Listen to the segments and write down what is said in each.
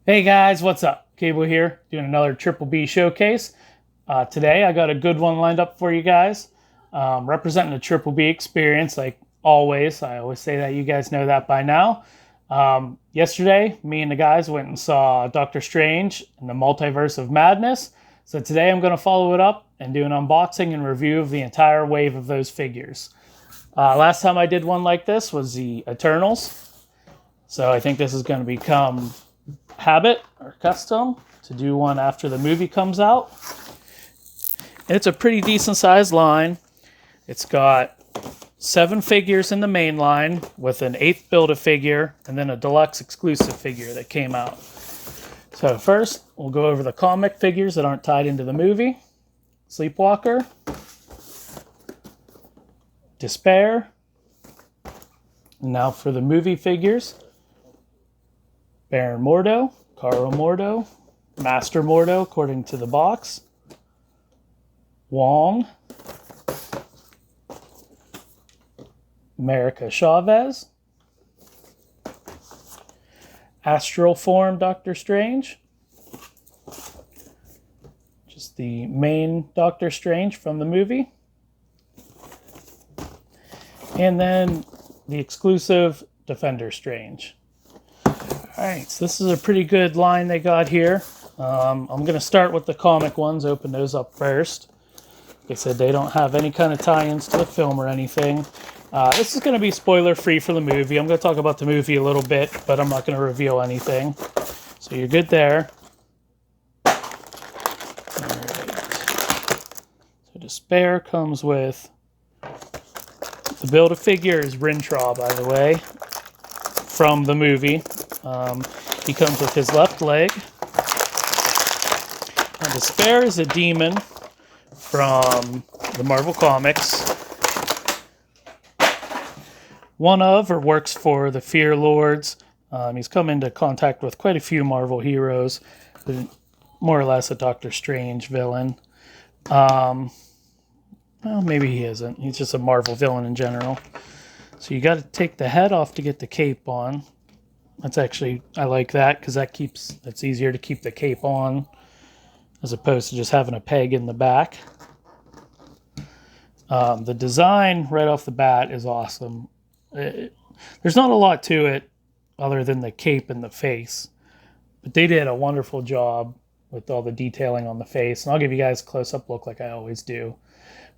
Hey guys, what's up? Cable here, doing another Triple B showcase. Today I got a good one lined up for you guys, representing the Triple B experience like always. I always say that, you guys know that by now. Yesterday, me and the guys went and saw Doctor Strange and the Multiverse of Madness. So today I'm going to follow it up and do an unboxing and review of the entire wave of those figures. Last time I did one like this was the Eternals. So I think this is going to become habit or custom to do one after the movie comes out. It's a pretty decent sized line. It's got 7 figures in the main line with an 8th Build-A-Figure and then a Deluxe exclusive figure that came out. So first, we'll go over the comic figures that aren't tied into the movie. Sleepwalker, Despair, and now for the movie figures. Baron Mordo, Caro Mordo, Master Mordo according to the box, Wong, America Chavez, Astral Form Doctor Strange, just the main Doctor Strange from the movie, and then the exclusive Defender Strange. Alright, so this is a pretty good line they got here. I'm going to start with the comic ones, open those up first. Like I said, they don't have any kind of tie-ins to the film or anything. This is going to be spoiler-free for the movie. I'm going to talk about the movie a little bit, but I'm not going to reveal anything. So you're good there. Alright. So Despair comes with... The Build-A-Figure is Rintraw, by the way, from the movie. He comes with his left leg. Now, Despair is a demon from the Marvel Comics. One of, or works for, the Fear Lords. He's come into contact with quite a few Marvel heroes. More or less a Doctor Strange villain. Well, maybe he isn't. He's just a Marvel villain in general. So you got to take the head off to get the cape on. That's actually, I like that because it's easier to keep the cape on as opposed to just having a peg in the back. The design right off the bat is awesome. There's not a lot to it other than the cape and the face, but they did a wonderful job with all the detailing on the face. And I'll give you guys a close-up look like I always do.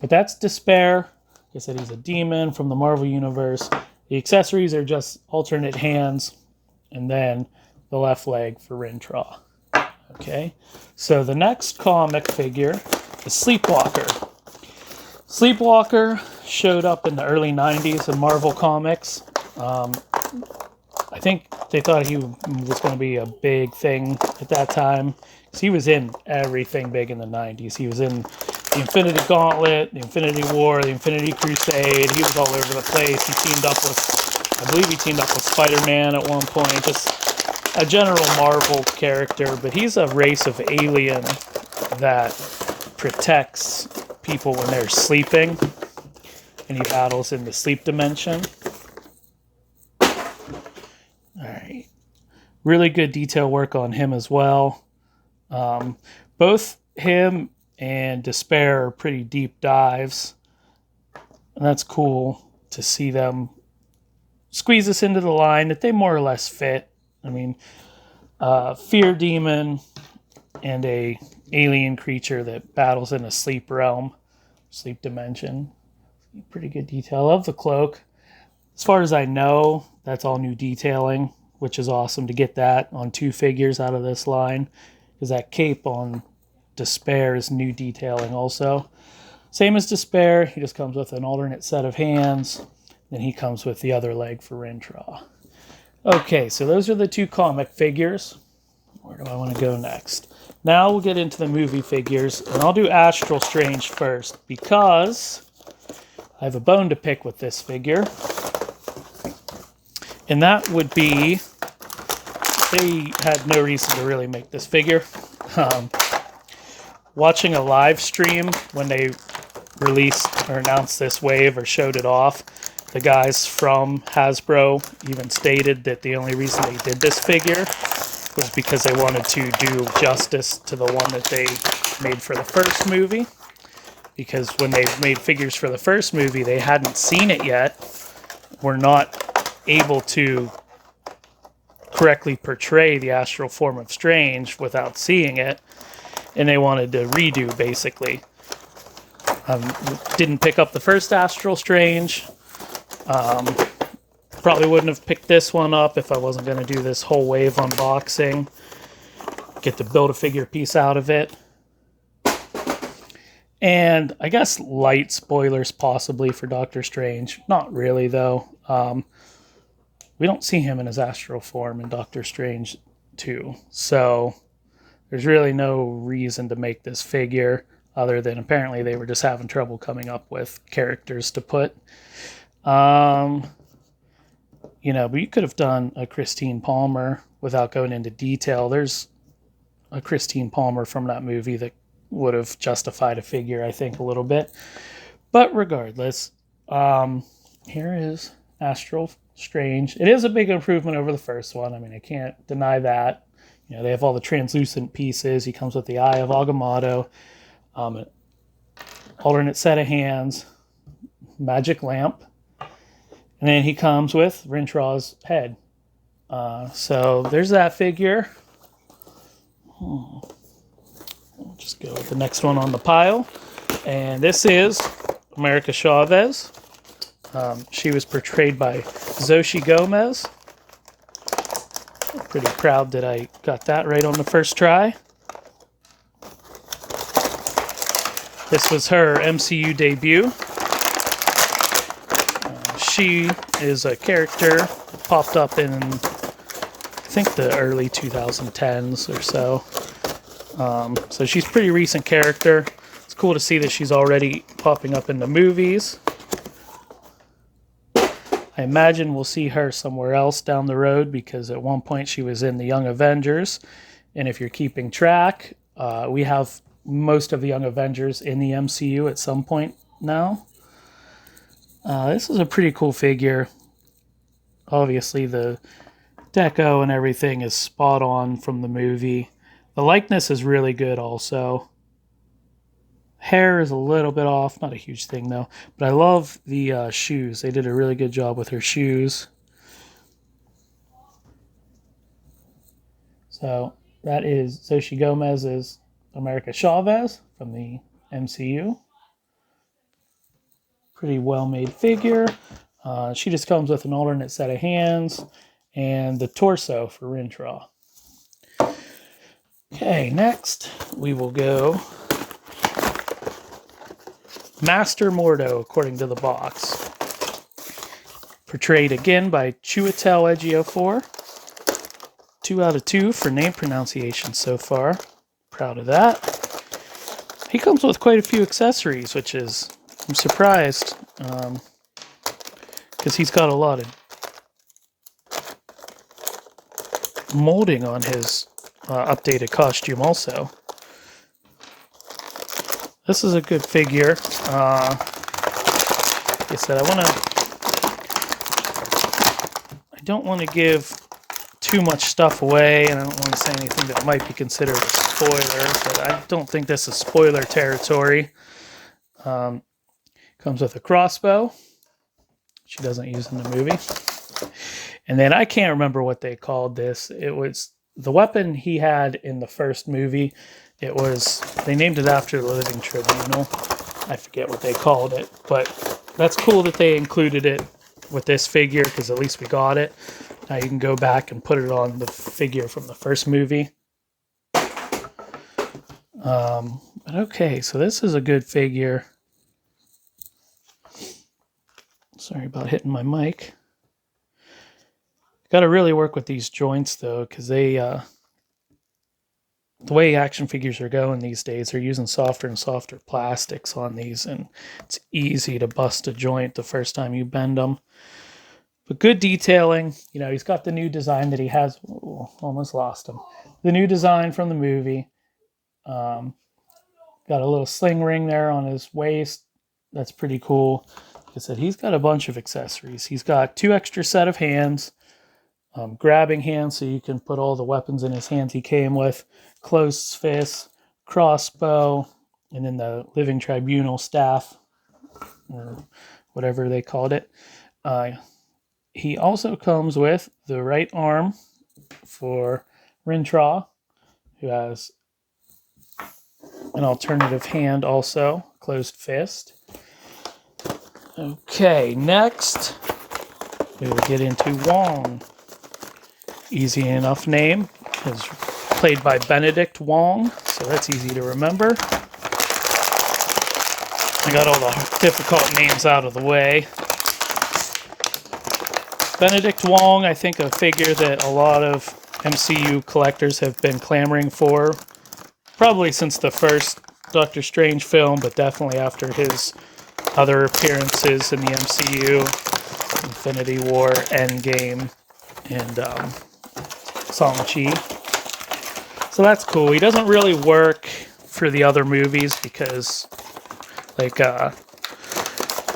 But that's Despair. Like I said, he's a demon from the Marvel Universe. The accessories are just alternate hands and then the left leg for Rintraw. Okay, so the next comic figure is Sleepwalker. Sleepwalker showed up in the early 90s in Marvel Comics. I think they thought he was going to be a big thing at that time, because he was in everything big in the 90s. He was in the Infinity Gauntlet, the Infinity War, the Infinity Crusade. He was all over the place. I believe he teamed up with Spider-Man at one point. Just a general Marvel character, but he's a race of alien that protects people when they're sleeping, and he battles in the sleep dimension. Alright. Really good detail work on him as well. Both him and Despair are pretty deep dives, and that's cool to see them squeeze us into the line that they more or less fit. I mean, fear demon and a alien creature that battles in a sleep realm, sleep dimension. Pretty good detail. I love the cloak. As far as I know, that's all new detailing, which is awesome to get that on 2 figures out of this line, because that cape on Despair is new detailing also. Same as Despair, he just comes with an alternate set of hands. Then he comes with the other leg for Rintraw. Okay, so those are the 2 comic figures. Where do I want to go next? Now we'll get into the movie figures, and I'll do Astral Strange first, because I have a bone to pick with this figure. And that would be, they had no reason to really make this figure. Watching a live stream when they released or announced this wave or showed it off, the guys from Hasbro even stated that the only reason they did this figure was because they wanted to do justice to the one that they made for the first movie. Because when they made figures for the first movie, they hadn't seen it yet, were not able to correctly portray the astral form of Strange without seeing it, and they wanted to redo, basically. Didn't pick up the first Astral Strange. Probably wouldn't have picked this one up if I wasn't going to do this whole wave unboxing. Get to build a figure piece out of it. And I guess light spoilers possibly for Doctor Strange. Not really, though. We don't see him in his astral form in Doctor Strange 2. So there's really no reason to make this figure other than apparently they were just having trouble coming up with characters to put. But you could have done a Christine Palmer without going into detail. There's a Christine Palmer from that movie that would have justified a figure, I think, a little bit. But regardless, here is Astral Strange. It is a big improvement over the first one. I mean, I can't deny that. They have all the translucent pieces. He comes with the Eye of Agamotto, an alternate set of hands, magic lamp, and then he comes with Rintra's head. So there's that figure. We'll just go with the next one on the pile. And this is America Chavez. She was portrayed by Xochitl Gomez. I'm pretty proud that I got that right on the first try. This was her MCU debut. She is a character that popped up in, I think, the early 2010s or so. So she's a pretty recent character. It's cool to see that she's already popping up in the movies. I imagine we'll see her somewhere else down the road because at one point she was in the Young Avengers. And if you're keeping track, we have most of the Young Avengers in the MCU at some point now. This is a pretty cool figure. Obviously the deco and everything is spot on from the movie. The likeness is really good also. Hair is a little bit off, not a huge thing though. But I love the shoes. They did a really good job with her shoes. So that is Xochitl Gomez's America Chavez from the MCU. Pretty well made figure. She just comes with an alternate set of hands and the torso for Rintra. Okay, next we will go Master Mordo, according to the box. Portrayed again by Chiwetel Ejiofor. 2 out of 2 for name pronunciation so far. Proud of that. He comes with quite a few accessories, which is, I'm surprised, because he's got a lot of molding on his updated costume also. This is a good figure. Like I said, I don't want to give too much stuff away, and I don't want to say anything that might be considered a spoiler, but I don't think this is spoiler territory. Comes with a crossbow. She doesn't use in the movie. And then I can't remember what they called this. It was the weapon he had in the first movie. They named it after the Living Tribunal. I forget what they called it, but that's cool that they included it with this figure because at least we got it. Now you can go back and put it on the figure from the first movie. But okay, so this is a good figure. Sorry about hitting my mic. Got to really work with these joints though, because the way action figures are going these days, they're using softer and softer plastics on these, and it's easy to bust a joint the first time you bend them. But good detailing. He's got the new design that he has. Ooh, almost lost him. The new design from the movie. Got a little sling ring there on his waist. That's pretty cool. Like I said, he's got a bunch of accessories. He's got 2 extra set of hands. grabbing hand, so you can put all the weapons in his hands he came with, closed fist, crossbow, and then the living tribunal staff, or whatever they called it. He also comes with the right arm for Rintra, who has an alternative hand also, closed fist. Okay, next we will get into Wong. Easy enough name. Is played by Benedict Wong, so that's easy to remember. I got all the difficult names out of the way. Benedict Wong, I think a figure that a lot of MCU collectors have been clamoring for, probably since the first Doctor Strange film, but definitely after his other appearances in the MCU, Infinity War, Endgame, and Shang-Chi. So that's cool. He doesn't really work for the other movies because, like,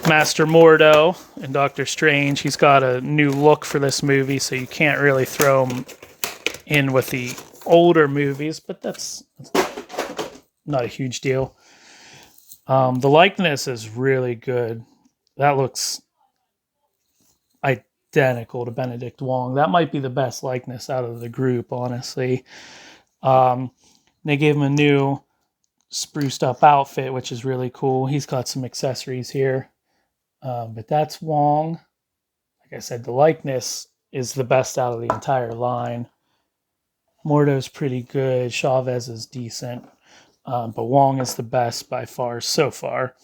Master Mordo and Doctor Strange, he's got a new look for this movie, so you can't really throw him in with the older movies, but that's not a huge deal. The likeness is really good. That looks identical to Benedict Wong. That might be the best likeness out of the group, honestly. They gave him a new spruced up outfit, which is really cool. He's got some accessories here. But that's Wong. Like I said, the likeness is the best out of the entire line. Mordo's pretty good. Chavez is decent. But Wong is the best by far so far.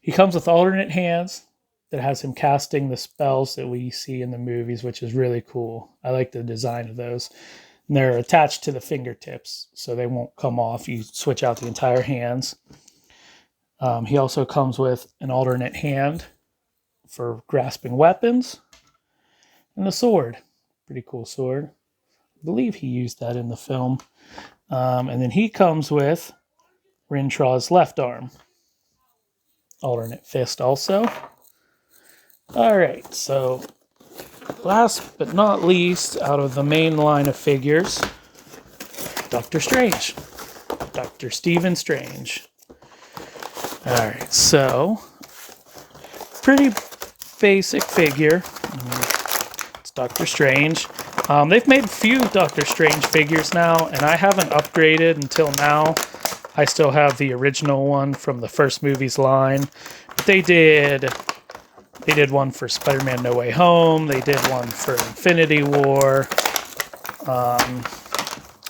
He comes with alternate hands that has him casting the spells that we see in the movies, which is really cool. I like the design of those. And they're attached to the fingertips, so they won't come off. You switch out the entire hands. He also comes with an alternate hand for grasping weapons, and the sword. Pretty cool sword. I believe he used that in the film. And then he comes with Rintra's left arm. Alternate fist also. Alright, so last but not least, out of the main line of figures, Doctor Strange. Dr. Stephen Strange. Alright, so pretty basic figure. It's Doctor Strange. They've made a few Doctor Strange figures now, and I haven't upgraded until now. I still have the original one from the first movie's line. But they did one for Spider-Man No Way Home. They did one for Infinity War. I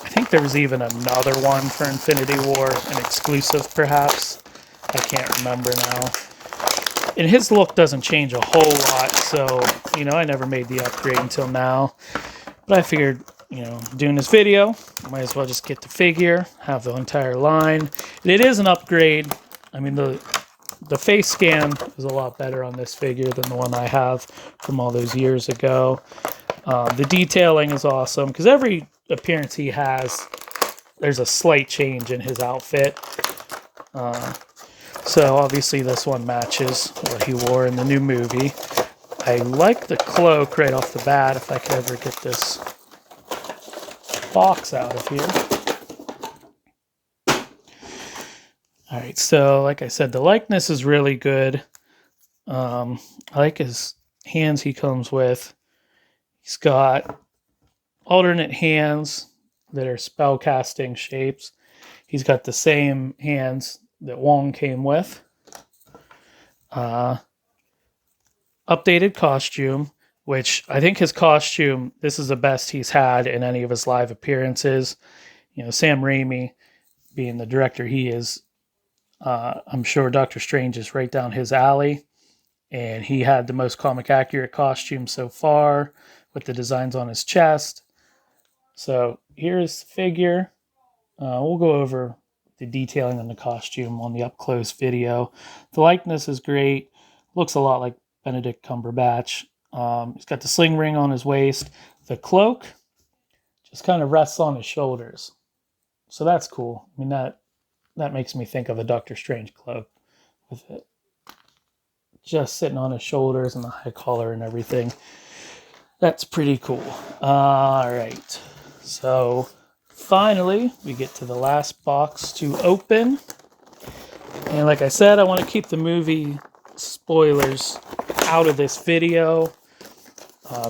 think there was even another one for Infinity War, an exclusive perhaps. I can't remember now. And his look doesn't change a whole lot, so, I never made the upgrade until now. But I figured, doing this video, might as well just get the figure, have the entire line. And it is an upgrade. I mean, the face scan is a lot better on this figure than the one I have from all those years ago. The detailing is awesome, because every appearance he has, there's a slight change in his outfit. So obviously this one matches what he wore in the new movie. I like the cloak right off the bat, if I could ever get this box out of here. Alright, so like I said, the likeness is really good. I like his hands he comes with. He's got alternate hands that are spellcasting shapes. He's got the same hands that Wong came with. Updated costume, which I think his costume, this is the best he's had in any of his live appearances. Sam Raimi, being the director he is, I'm sure Doctor Strange is right down his alley. And he had the most comic accurate costume so far with the designs on his chest. So here's the figure. We'll go over the detailing on the costume on the up close video. The likeness is great. Looks a lot like Benedict Cumberbatch. He's got the sling ring on his waist. The cloak just kind of rests on his shoulders. So that's cool. I mean, that makes me think of a Doctor Strange cloak with it just sitting on his shoulders and the high collar and everything. That's pretty cool. All right. So finally, we get to the last box to open. And like I said, I want to keep the movie spoilers out of this video.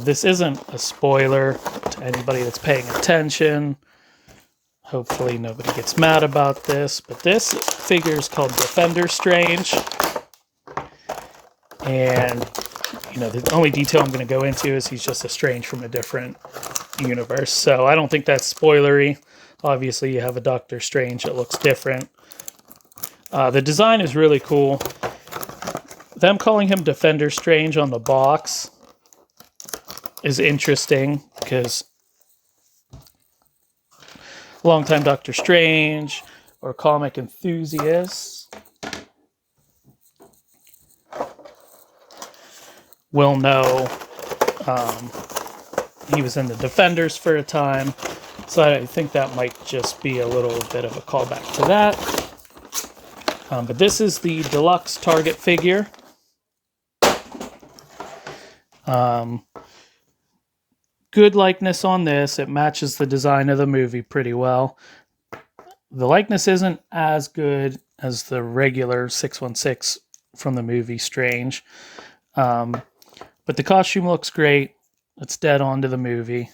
This isn't a spoiler to anybody that's paying attention. Hopefully nobody gets mad about this. But this figure is called Defender Strange. And, you know, the only detail I'm going to go into is he's just a Strange from a different universe. So I don't think that's spoilery. Obviously, you have a Doctor Strange that looks different. The design is really cool. Them calling him Defender Strange on the box is interesting because longtime Doctor Strange or comic enthusiasts will know he was in the Defenders for a time. So I think that might just be a little bit of a callback to that. But this is the Deluxe Target figure. Good likeness on this. It matches the design of the movie pretty well. The likeness isn't as good as the regular 616 from the movie Strange. But the costume looks great. It's dead on to the movie.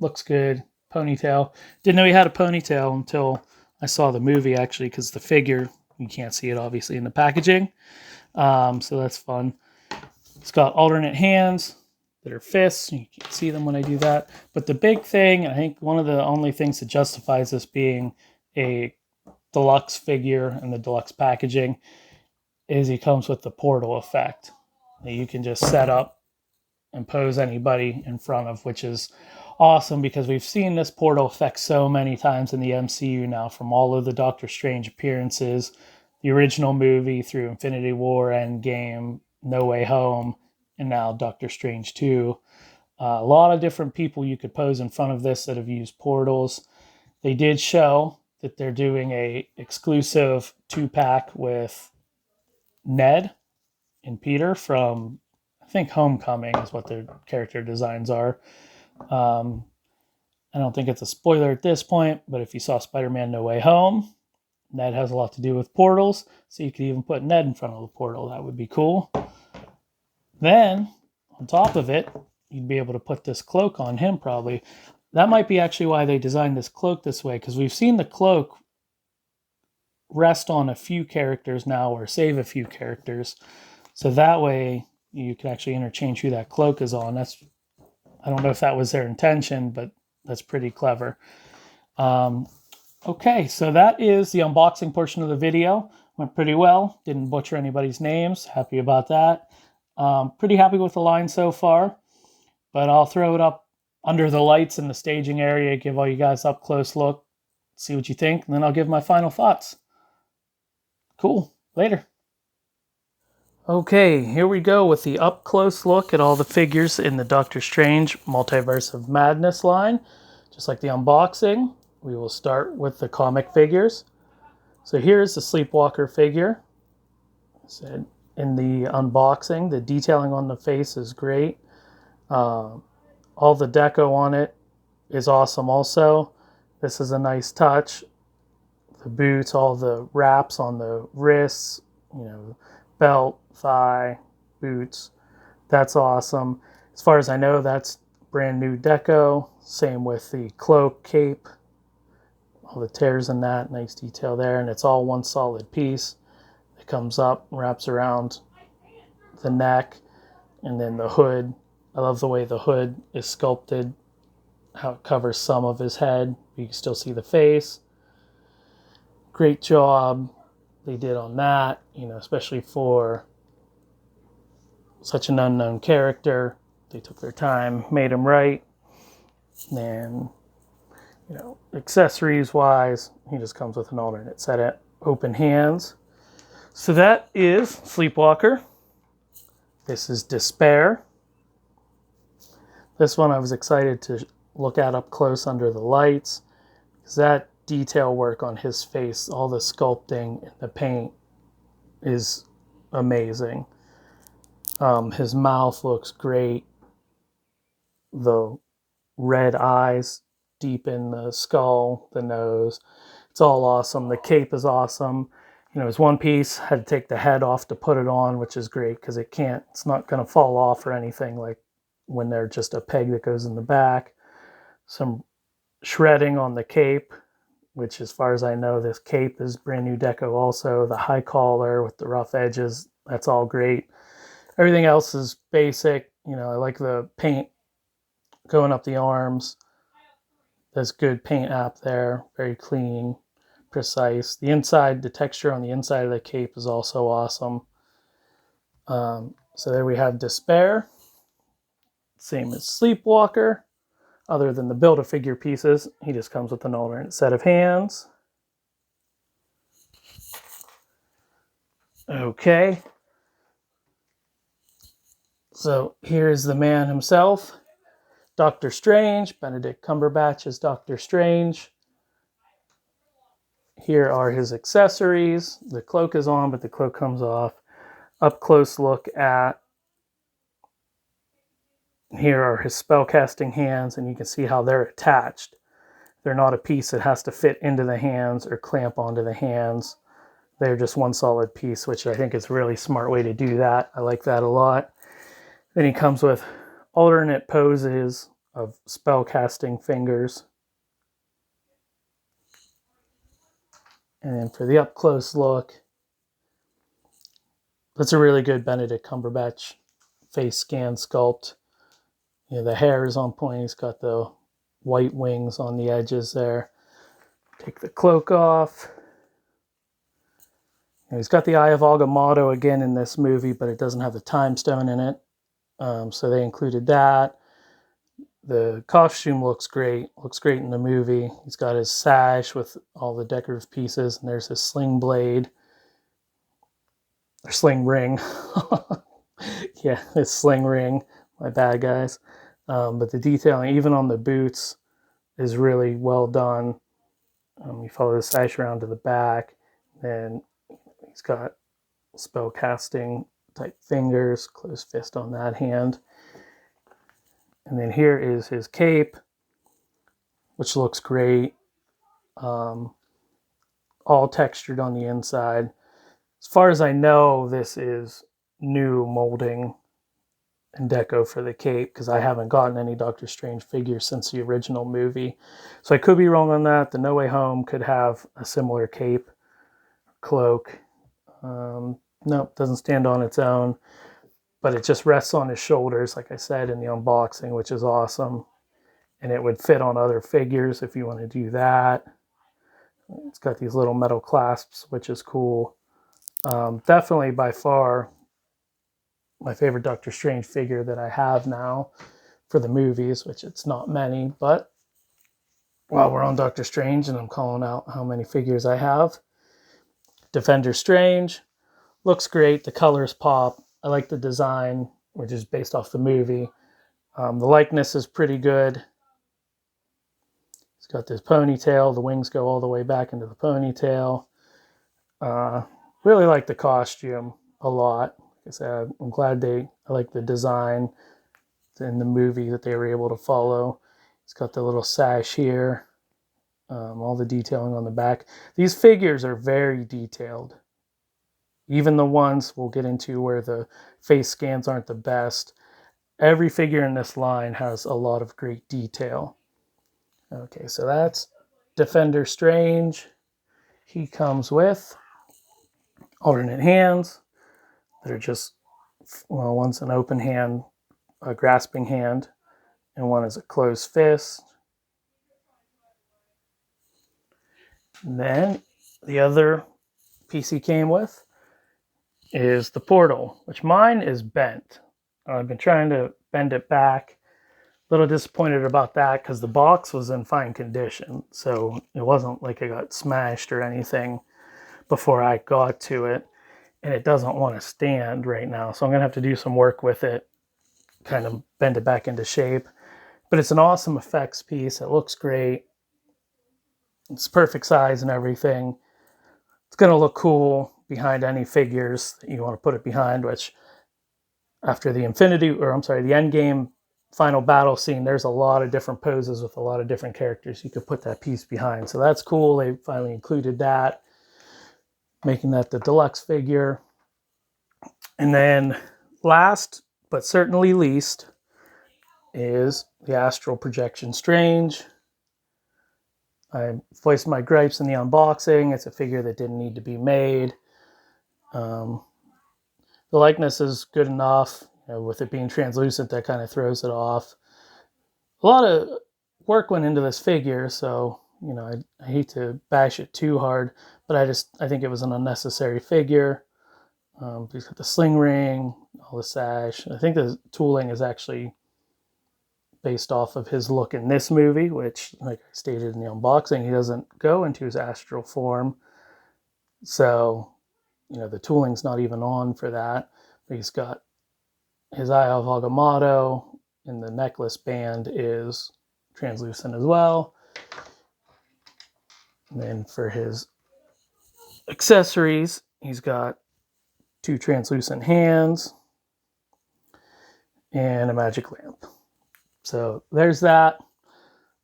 Looks good. Ponytail. Didn't know he had a ponytail until I saw the movie, actually, because the figure, you can't see it, obviously, in the packaging. So that's fun. It's got alternate hands that are fists. You can see them when I do that. But the big thing, I think one of the only things that justifies this being a deluxe figure and the deluxe packaging is he comes with the portal effect that you can just set up and pose anybody in front of, which is awesome because we've seen this portal effect so many times in the MCU now, from all of the Doctor Strange appearances, the original movie through Infinity War, Endgame, No Way Home, and now Doctor Strange 2. A lot of different people you could pose in front of this that have used portals. They did show that they're doing a exclusive 2-pack with Ned and Peter from, I think, Homecoming is what their character designs are. I don't think it's a spoiler at this point, but if you saw Spider-Man No Way Home, Ned has a lot to do with portals, so you could even put Ned in front of the portal. That would be cool. Then, on top of it, you'd be able to put this cloak on him probably. That might be actually why they designed this cloak this way, because we've seen the cloak rest on a few characters now or save a few characters. So that way you can actually interchange who that cloak is on. I don't know if that was their intention, but that's pretty clever. Okay, so that is the unboxing portion of the video. Went pretty well. Didn't butcher anybody's names. Happy about that. Pretty happy with the line so far. But I'll throw it up under the lights in the staging area, give all you guys up close look, see what you think, and then I'll give my final thoughts. Cool. Later. Okay, here we go with the up-close look at all the figures in the Doctor Strange Multiverse of Madness line. Just like the unboxing, we will start with the comic figures. So here's the Sleepwalker figure. So in the unboxing, the detailing on the face is great. All the deco on it is awesome also. This is a nice touch. The boots, all the wraps on the wrists, belt, thigh, boots. That's awesome. As far as I know, that's brand new deco. Same with the cloak, cape, all the tears in that. Nice detail there. And it's all one solid piece. It comes up, wraps around the neck, and then the hood. I love the way the hood is sculpted, how it covers some of his head. You can still see the face. Great job they did on that, especially for such an unknown character. They took their time, made him right. And, accessories wise, he just comes with an alternate set of open hands. So that is Sleepwalker. This is Despair. This one I was excited to look at up close under the lights, because that detail work on his face, all the sculpting and the paint is amazing. His mouth looks great. The red eyes deep in the skull, the nose. It's all awesome. The cape is awesome. You know, it's one piece. Had to take the head off to put it on, which is great because it's not going to fall off or anything like when they're just a peg that goes in the back. Some shredding on the cape, which as far as I know, this cape is brand new deco also. The high collar with the rough edges, that's all great. Everything else is basic. You know, I like the paint going up the arms. There's good paint app there, very clean, precise. The inside, the texture on the inside of the cape is also awesome. So there we have Despair. Same as Sleepwalker. Other than the Build-A-Figure pieces, he just comes with an alternate set of hands. Okay. So here's the man himself. Doctor Strange. Benedict Cumberbatch is Doctor Strange. Here are his accessories. The cloak is on, but the cloak comes off. Up close look at. Here are his spellcasting hands, and you can see how they're attached. They're not a piece that has to fit into the hands or clamp onto the hands. They're just one solid piece, which I think is a really smart way to do that. I like that a lot. Then he comes with alternate poses of spellcasting fingers. And then for the up close look, that's a really good Benedict Cumberbatch face scan sculpt. You know, the hair is on point. He's got the white wings on the edges there. Take the cloak off. And he's got the Eye of Agamotto again in this movie, but it doesn't have the time stone in it. So they included that. The costume looks great. Looks great in the movie. He's got his sash with all the decorative pieces, and there's his sling blade. Or sling ring. Yeah, his sling ring. My bad, guys. But the detailing, even on the boots, is really well done. You follow the sash around to the back, and he's got spell casting type fingers, closed fist on that hand. And then here is his cape, which looks great. All textured on the inside. As far as I know, this is new molding and deco for the cape because I haven't gotten any Doctor Strange figures since the original movie. So I could be wrong on that. The No Way Home could have a similar cape, cloak. No, doesn't stand on its own, but it just rests on his shoulders, like I said in the unboxing, which is awesome. And it would fit on other figures if you want to do that. It's got these little metal clasps, which is cool. Definitely by far my favorite Doctor Strange figure that I have now for the movies, which it's not many, but while we're on Doctor Strange and I'm calling out how many figures I have, Defender Strange looks great. The colors pop. I like the design, which is based off the movie. The likeness is pretty good. He's got this ponytail. The wings go all the way back into the ponytail. Really like the costume a lot. Like I said, I'm glad I like the design in the movie that they were able to follow. It's got the little sash here. All the detailing on the back. These figures are very detailed. Even the ones we'll get into where the face scans aren't the best. Every figure in this line has a lot of great detail. Okay, so that's Defender Strange. He comes with alternate hands that are just, well, one's an open hand, a grasping hand, and one is a closed fist. And then the other piece he came with is the portal, which mine is bent. I've been trying to bend it back. A little disappointed about that because the box was in fine condition. So it wasn't like it got smashed or anything before I got to it. And it doesn't want to stand right now. So I'm going to have to do some work with it, kind of bend it back into shape. But it's an awesome effects piece. It looks great. It's perfect size and everything. It's going to look cool behind any figures that you want to put it behind, which after the Endgame final battle scene, there's a lot of different poses with a lot of different characters you could put that piece behind. So that's cool. They finally included that, making that the deluxe figure. And then last, but certainly least, is the Astral Projection Strange. I voiced my gripes in the unboxing. It's a figure that didn't need to be made. The likeness is good enough. With it being translucent, that kind of throws it off. A lot of work went into this figure, so I hate to bash it too hard, but I think it was an unnecessary figure. He's got the sling ring, all the sash. I think the tooling is actually based off of his look in this movie, which, like I stated in the unboxing, he doesn't go into his astral form. So, the tooling's not even on for that. But he's got his Eye of Agamotto, and the necklace band is translucent as well. And then for his accessories, he's got 2 translucent hands and a magic lamp. So there's that.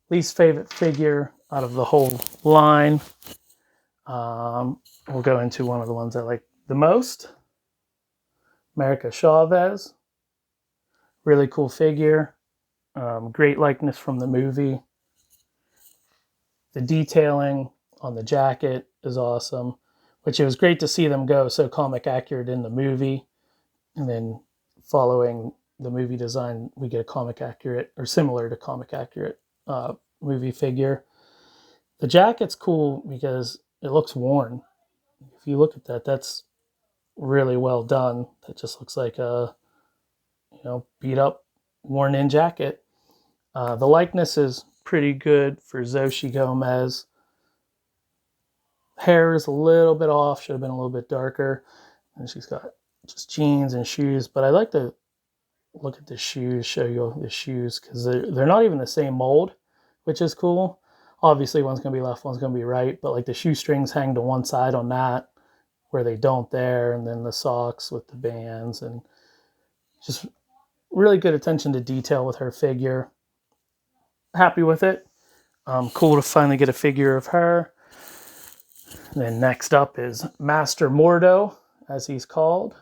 Least favorite figure out of the whole line. We'll go into one of the ones I like the most. America Chavez. Really cool figure. Great likeness from the movie. The detailing on the jacket is awesome, which it was great to see them go so comic accurate in the movie. And then following the movie design, we get a comic accurate, or similar to comic accurate, movie figure. The jacket's cool because it looks worn. If you look at that, that's really well done. That just looks like a beat up, worn in jacket. The likeness is pretty good for Xochitl Gomez. Hair is a little bit off, should have been a little bit darker. And she's got just jeans and shoes, but I like to look at the shoes, show you the shoes, because they're not even the same mold, which is cool. Obviously, one's going to be left, one's going to be right, but like the shoestrings hang to one side on that, where they don't there, and then the socks with the bands, and just really good attention to detail with her figure. Happy with it. Cool to finally get a figure of her. And then next up is Master Mordo, as he's called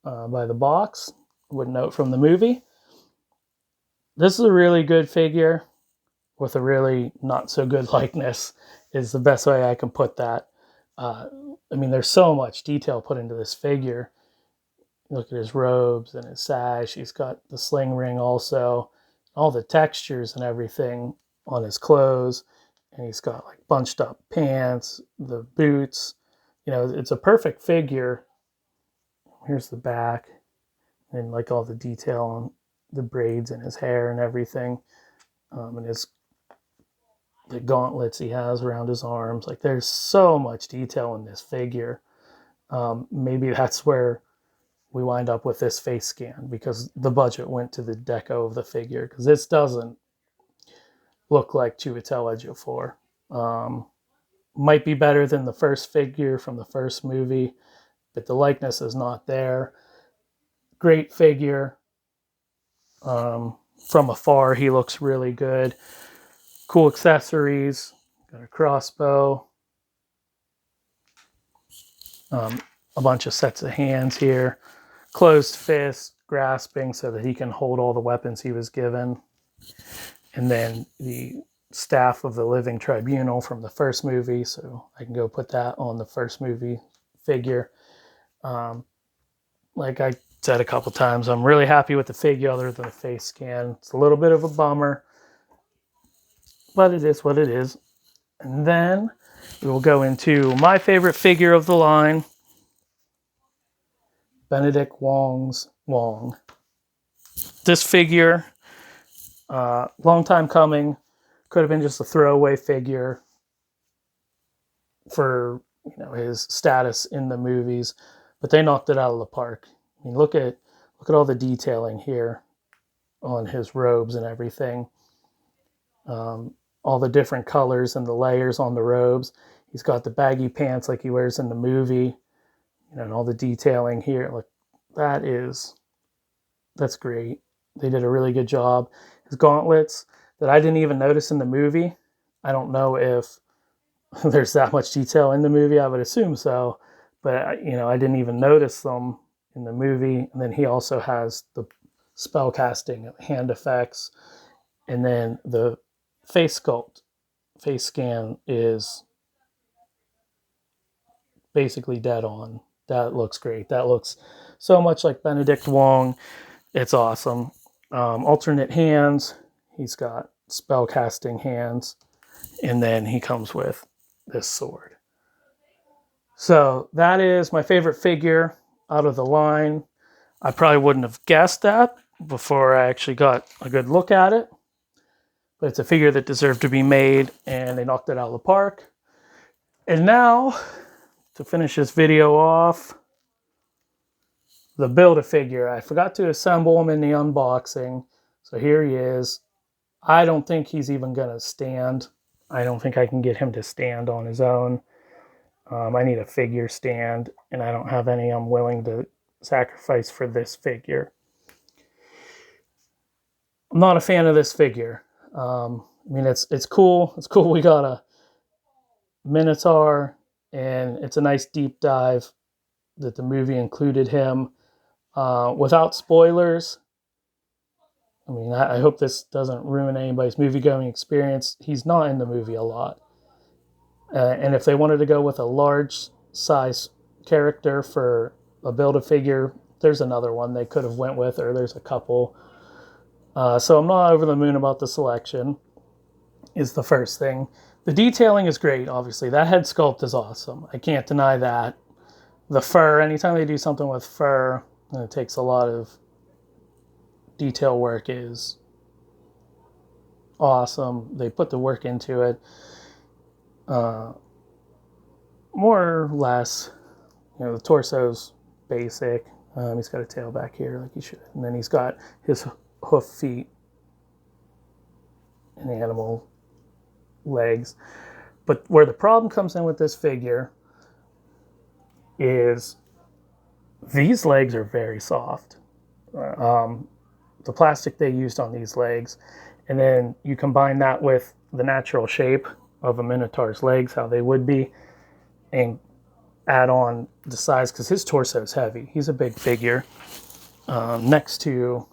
by the box. Would note from the movie. This is a really good figure with a really not so good likeness, is the best way I can put that. There's so much detail put into this figure. Look at his robes and his sash. He's got the sling ring also. All the textures and everything on his clothes. And he's got like bunched up pants, the boots. It's a perfect figure. Here's the back. And like all the detail on the braids in his hair and everything. And the gauntlets he has around his arms. Like there's so much detail in this figure. Maybe that's where we wind up with this face scan, because the budget went to the deco of the figure, because this doesn't look like Chiwetel Ejiofor. Might be better than the first figure from the first movie, but the likeness is not there. Great figure. From afar, he looks really good. Cool accessories. Got a crossbow. A bunch of sets of hands here. Closed fist, grasping so that he can hold all the weapons he was given. And then the staff of the Living Tribunal from the first movie, so I can go put that on the first movie figure. Like I said a couple times, I'm really happy with the figure other than the face scan. It's a little bit of a bummer, but it is what it is. And then we will go into my favorite figure of the line, Benedict Wong's Wong. This figure, long time coming, could have been just a throwaway figure for his status in the movies, but they knocked it out of the park. Look at all the detailing here on his robes and everything. All the different colors and the layers on the robes. He's got the baggy pants like he wears in the movie, and all the detailing here. Look, that is That's great. They did a really good job. His gauntlets that I didn't even notice in the movie. I don't know if there's that much detail in the movie. I would assume so, but I didn't even notice them in the movie. And then he also has the spell casting hand effects, and then the face sculpt, face scan is basically dead on. That looks great. That looks so much like Benedict Wong. It's awesome. Alternate hands. He's got spell casting hands, and then he comes with this sword. So that is my favorite figure out of the line. I probably wouldn't have guessed that before I actually got a good look at it. But it's a figure that deserved to be made, and they knocked it out of the park. And now, to finish this video off, the Build-A-Figure. I forgot to assemble him in the unboxing. So here he is. I don't think he's even going to stand. I don't think I can get him to stand on his own. I need a figure stand, and I don't have any I'm willing to sacrifice for this figure. I'm not a fan of this figure. I mean, it's cool. It's cool we got a Minotaur, and it's a nice deep dive that the movie included him. Without spoilers, I mean, I hope this doesn't ruin anybody's movie-going experience. He's not in the movie a lot. And if they wanted to go with a large size character for a Build-A-Figure, there's another one they could have went with, or there's a couple. So I'm not over the moon about the selection, is the first thing. The detailing is great, obviously. That head sculpt is awesome. I can't deny that. The fur, anytime they do something with fur, and it takes a lot of detail work, is awesome. They put the work into it. More or less, the torso's basic. He's got a tail back here like he should. And then he's got his hoof feet and animal legs. But where the problem comes in with this figure is these legs are very soft. The plastic they used on these legs, and then you combine that with the natural shape of a Minotaur's legs, how they would be, and add on the size, because his torso is heavy. He's a big figure. Next to,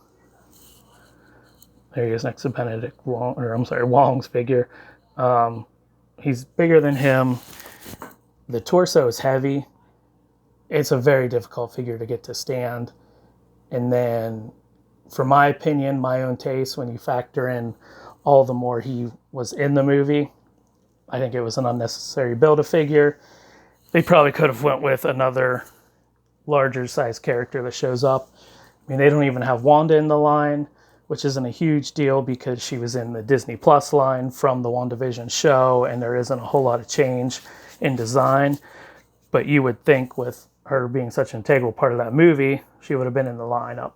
there he is, next to Benedict Wong, or I'm sorry, Wong's figure. He's bigger than him. The torso is heavy. It's a very difficult figure to get to stand. And then, for my opinion, my own taste, when you factor in all the more he was in the movie, I think it was an unnecessary Build-A-Figure. They probably could have went with another larger size character that shows up. I mean, they don't even have Wanda in the line, which isn't a huge deal because she was in the Disney Plus line from the WandaVision show, and there isn't a whole lot of change in design. But you would think with her being such an integral part of that movie, she would have been in the lineup.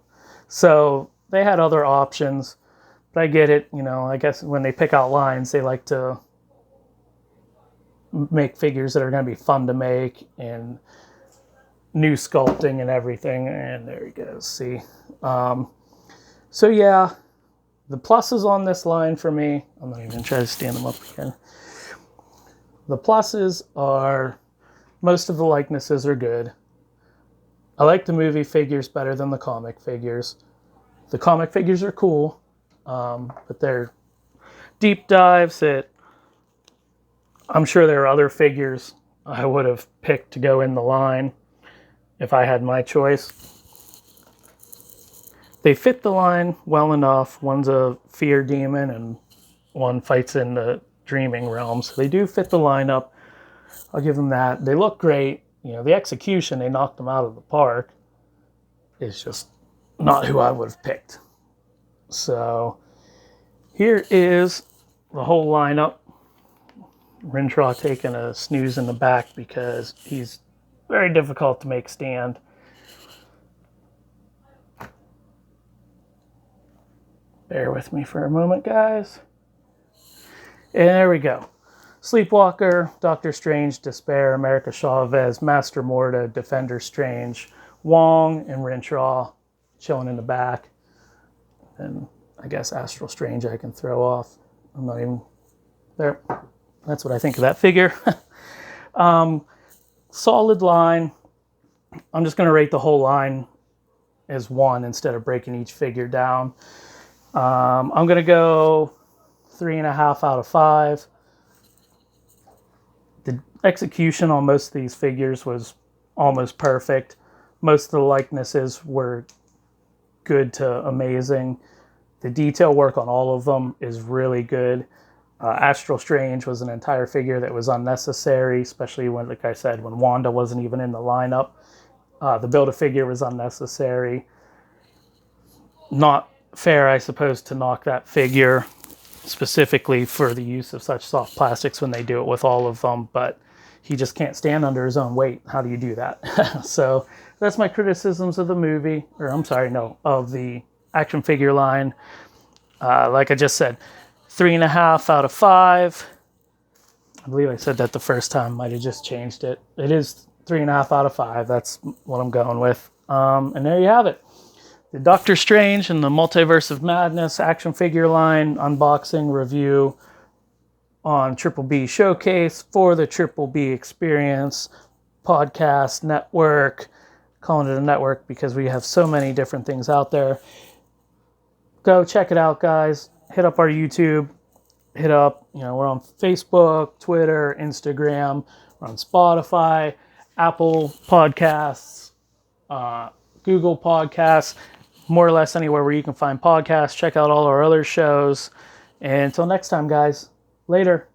So they had other options, but I get it. I guess when they pick out lines, they like to make figures that are going to be fun to make and new sculpting and everything. And there he goes. See? So yeah, the pluses on this line for me, I'm not even going to try to stand them up again. The pluses are most of the likenesses are good. I like the movie figures better than the comic figures. The comic figures are cool, but they're deep dives that I'm sure there are other figures I would have picked to go in the line if I had my choice. They fit the line well enough. One's a fear demon and one fights in the dreaming realm. So they do fit the lineup. I'll give them that. They look great. The execution, they knocked them out of the park. It's just not who I would have picked. So here is the whole lineup. Rintraw taking a snooze in the back because he's very difficult to make stand. Bear with me for a moment, guys. And there we go. Sleepwalker, Doctor Strange, Despair, America Chavez, Master Mordo, Defender Strange, Wong, and Rintraw chilling in the back. And I guess Astral Strange I can throw off. I'm not even there. That's what I think of that figure. Solid line. I'm just going to rate the whole line as 1 instead of breaking each figure down. I'm going to go 3.5 out of 5. The execution on most of these figures was almost perfect. Most of the likenesses were good to amazing. The detail work on all of them is really good. Astral Strange was an entire figure that was unnecessary, especially when, like I said, when Wanda wasn't even in the lineup. The Build-A-Figure was unnecessary. Not fair, I suppose, to knock that figure specifically for the use of such soft plastics when they do it with all of them, but he just can't stand under his own weight. How do you do that? So that's my criticisms of the movie, or I'm sorry, no, of the action figure line. Like I just said, 3.5 out of 5. I believe I said that the first time. Might have just changed it. It is 3.5 out of 5. That's what I'm going with. And there you have it. The Doctor Strange and the Multiverse of Madness action figure line unboxing review on Triple B Showcase for the Triple B Experience podcast network. Calling it a network because we have so many different things out there. Go check it out, guys. Hit up our YouTube. Hit up, we're on Facebook, Twitter, Instagram. We're on Spotify, Apple Podcasts, Google Podcasts, more or less anywhere where you can find podcasts. Check out all our other shows. And until next time, guys, later.